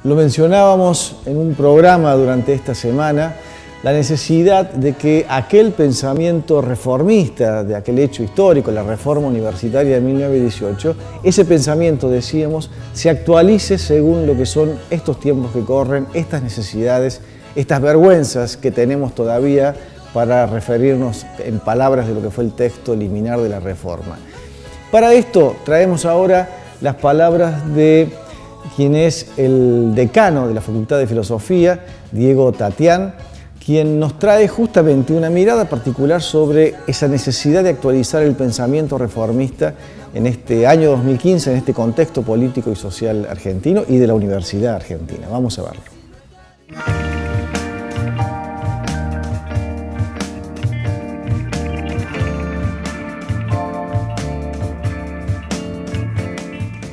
Lo mencionábamos en un programa durante esta semana, la necesidad de que aquel pensamiento reformista de aquel hecho histórico, la reforma universitaria de 1918, ese pensamiento, decíamos, se actualice según lo que son estos tiempos que corren, estas necesidades, estas vergüenzas que tenemos todavía para referirnos en palabras de lo que fue el texto liminar de la reforma. Para esto traemos ahora las palabras de quien es el decano de la Facultad de Filosofía, Diego Tatián, quien nos trae justamente una mirada particular sobre esa necesidad de actualizar el pensamiento reformista en este año 2015, en este contexto político y social argentino y de la Universidad Argentina. Vamos a verlo.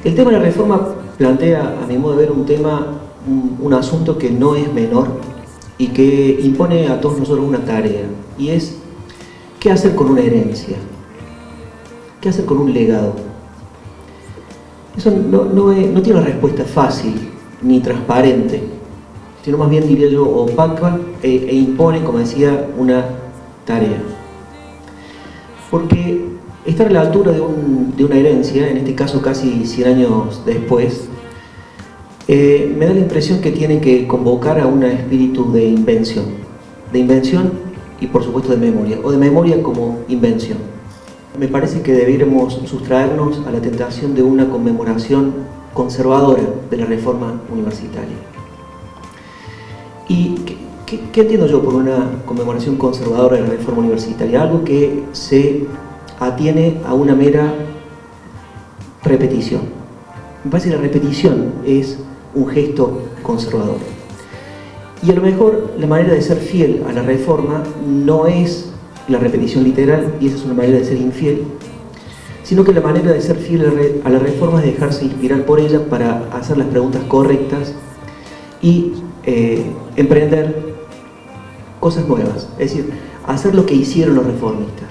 El tema de la reforma plantea, a mi modo de ver, un asunto que no es menor y que impone a todos nosotros una tarea, y es ¿qué hacer con una herencia? ¿Qué hacer con un legado? Eso no tiene una respuesta fácil ni transparente, sino más bien, diría yo, opaca e impone, como decía, una tarea. Porque estar a la altura de una herencia, en este caso casi 100 años después, me da la impresión que tiene que convocar a un espíritu de invención y por supuesto de memoria, o de memoria como invención. Me parece que debiéramos sustraernos a la tentación de una conmemoración conservadora de la reforma universitaria. ¿Y qué entiendo yo por una conmemoración conservadora de la reforma universitaria? Algo que se atiene a una mera repetición. Me parece que la repetición es un gesto conservador. Y a lo mejor la manera de ser fiel a la reforma no es la repetición literal, y esa es una manera de ser infiel, sino que la manera de ser fiel a la reforma es dejarse inspirar por ella para hacer las preguntas correctas y emprender cosas nuevas. Es decir, hacer lo que hicieron los reformistas,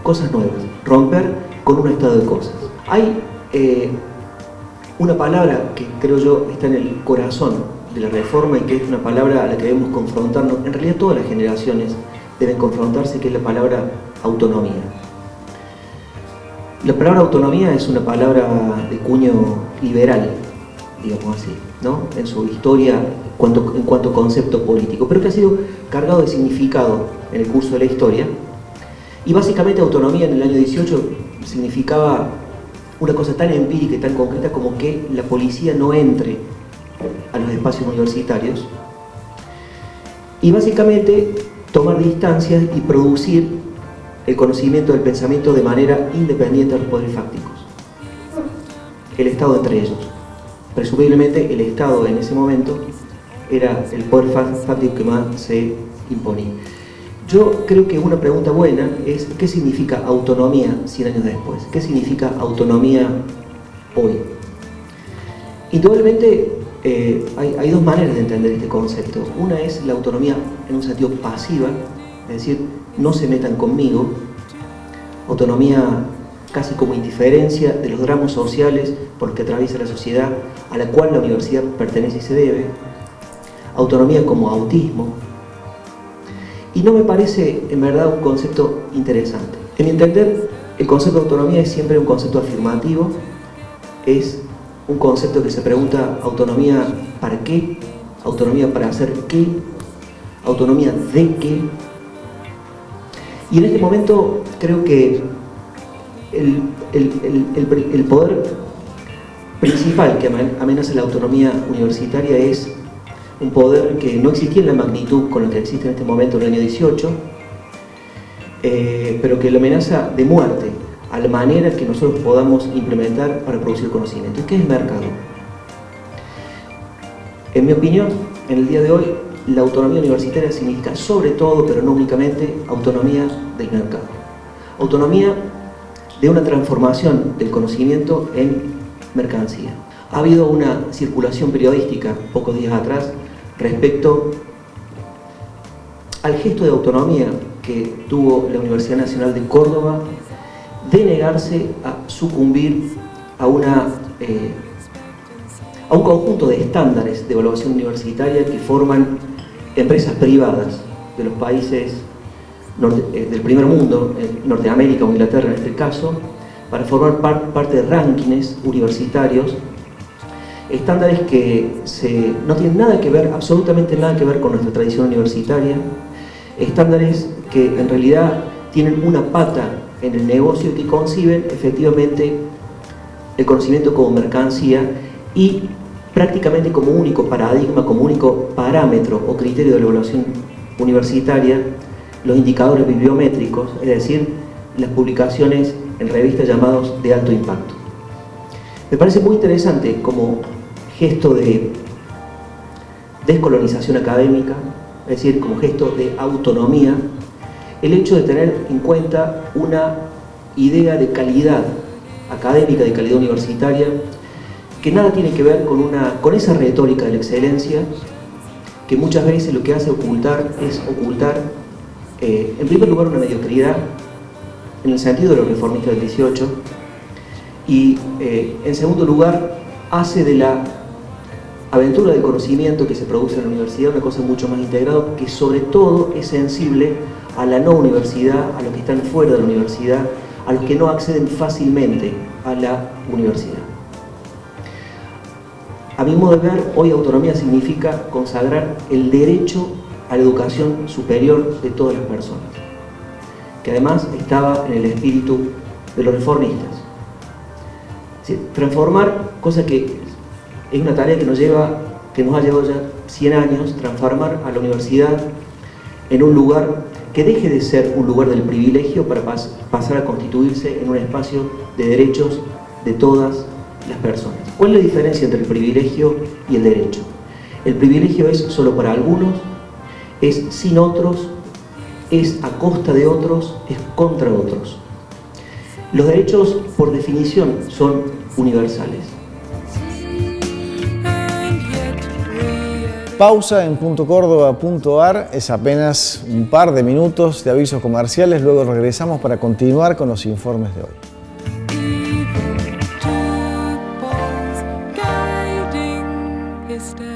cosas nuevas, romper con un estado de cosas. Hay una palabra que creo yo está en el corazón de la reforma y que es una palabra a la que debemos confrontarnos, en realidad todas las generaciones deben confrontarse, que es la palabra autonomía. La palabra autonomía es una palabra de cuño liberal, digamos así, ¿no? En su historia en cuanto a concepto político, pero que ha sido cargado de significado en el curso de la historia. Y básicamente autonomía en el año 18 significaba una cosa tan empírica y tan concreta como que la policía no entre a los espacios universitarios y básicamente tomar distancias y producir el conocimiento del pensamiento de manera independiente de los poderes fácticos. El Estado entre ellos. Presumiblemente el Estado en ese momento era el poder fáctico que más se imponía. Yo creo que una pregunta buena es ¿qué significa autonomía 100 años después? ¿Qué significa autonomía hoy? Indudablemente hay dos maneras de entender este concepto. Una es la autonomía en un sentido pasiva, es decir, no se metan conmigo. Autonomía casi como indiferencia de los dramas sociales por los que atraviesa la sociedad a la cual la universidad pertenece y se debe. Autonomía como autismo. Y no me parece, en verdad, un concepto interesante. En mi entender, el concepto de autonomía es siempre un concepto afirmativo, es un concepto que se pregunta autonomía para qué, autonomía para hacer qué, autonomía de qué. Y en este momento creo que el poder principal que amenaza la autonomía universitaria es un poder que no existía en la magnitud con la que existe en este momento en el año 18, pero que lo amenaza de muerte a la manera que nosotros podamos implementar para producir conocimiento. ¿Y qué es el mercado? En mi opinión, en el día de hoy, la autonomía universitaria significa sobre todo, pero no únicamente, autonomía del mercado. Autonomía de una transformación del conocimiento en mercancía. Ha habido una circulación periodística pocos días atrás respecto al gesto de autonomía que tuvo la Universidad Nacional de Córdoba de negarse a sucumbir a a un conjunto de estándares de evaluación universitaria que forman empresas privadas de los países del primer mundo, Norteamérica o Inglaterra en este caso, para formar parte de rankings universitarios, estándares que no tienen nada que ver, absolutamente nada que ver con nuestra tradición universitaria, estándares que en realidad tienen una pata en el negocio y que conciben efectivamente el conocimiento como mercancía y prácticamente como único paradigma, como único parámetro o criterio de la evaluación universitaria, los indicadores bibliométricos, es decir, las publicaciones en revistas llamadas de alto impacto. Me parece muy interesante como gesto de descolonización académica, es decir, como gesto de autonomía, el hecho de tener en cuenta una idea de calidad académica, de calidad universitaria, que nada tiene que ver con esa retórica de la excelencia, que muchas veces lo que hace es ocultar, en primer lugar, una mediocridad, en el sentido de los reformistas del 18, y en segundo lugar, hace de la aventura del conocimiento que se produce en la universidad una cosa mucho más integrada, que sobre todo es sensible a la no universidad, a los que están fuera de la universidad, a los que no acceden fácilmente a la universidad. A mi modo de ver, hoy autonomía significa consagrar el derecho a la educación superior de todas las personas, que además estaba en el espíritu de los reformistas. ¿Sí? Transformar, cosa que es una tarea que nos ha llevado ya 100 años, transformar a la universidad en un lugar que deje de ser un lugar del privilegio para pasar a constituirse en un espacio de derechos de todas las personas. ¿Cuál es la diferencia entre el privilegio y el derecho? El privilegio es solo para algunos, es sin otros, es a costa de otros, es contra otros. Los derechos, por definición, son universales. Pausa en .córdoba.ar, es apenas un par de minutos de avisos comerciales, luego regresamos para continuar con los informes de hoy. Stay